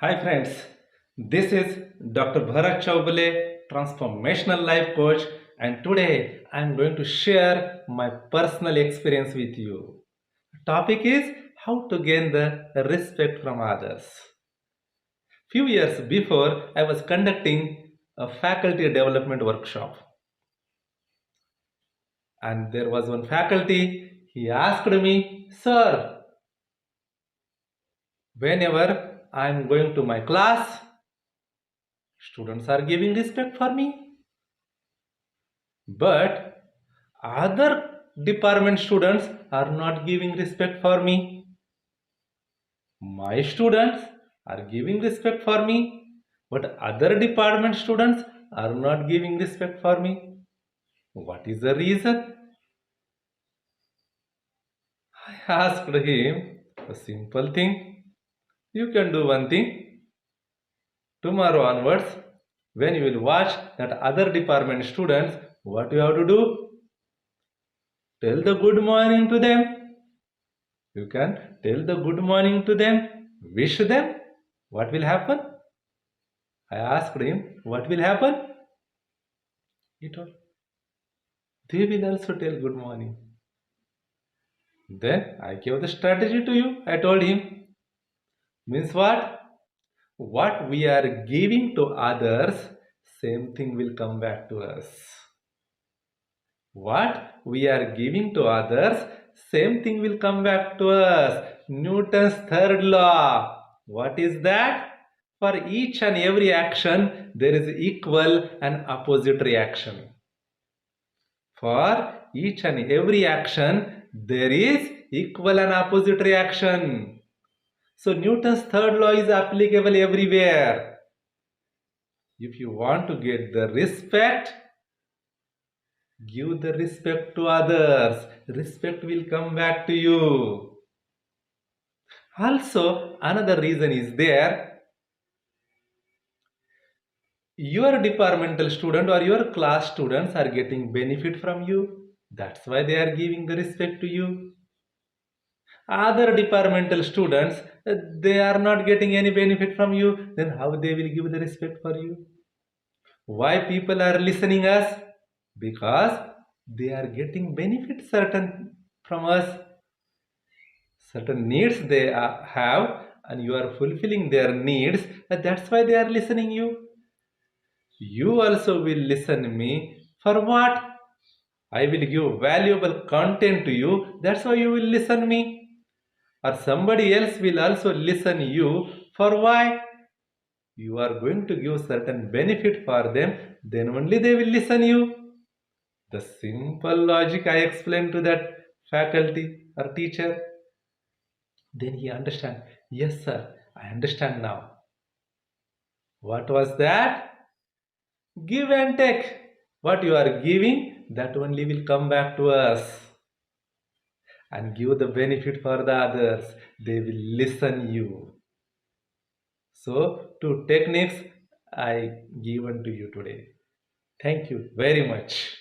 Hi friends, this is Dr. Bharat Chaugule, transformational life coach, and today I am going to share my personal experience with you. The topic is how to gain the respect from others. Few years before, I was conducting a faculty development workshop, and there was one faculty. He asked me, "Sir, whenever I am going to my class, students are giving respect for me. But other department students are not giving respect for me. My students are giving respect for me, but other department students are not giving respect for me. What is the reason?" I asked him a simple thing. You can do one thing. Tomorrow onwards, when you will watch that other department students, what you have to do? Tell the good morning to them. You can tell the good morning to them, wish them. What will happen? I asked him, what will happen? He told, they will also tell good morning. Then I gave the strategy to you. I told him, means what? What we are giving to others, same thing will come back to us. What we are giving to others, same thing will come back to us. Newton's third law. What is that? For each and every action, there is equal and opposite reaction. For each and every action, there is equal and opposite reaction. So Newton's third law is applicable everywhere. If you want to get the respect, give the respect to others. Respect will come back to you. Also, another reason is there. Your departmental student or your class students are getting benefit from you. That's why they are giving the respect to you. Other departmental students, they are not getting any benefit from you. Then how they will give the respect for you? Why people are listening us? Because they are getting benefit certain from us. Certain needs they have, and you are fulfilling their needs. That's why they are listening you. You also will listen me for what? I will give valuable content to you. That's why you will listen me. Or somebody else will also listen you for why? You are going to give certain benefit for them, then only they will listen you. The simple logic I explained to that faculty or teacher. Then he understand. Yes, sir, I understand now. What was that? Give and take. What you are giving, that only will come back to us. And give the benefit for the others. They will listen you. So, two techniques I given to you today. Thank you very much.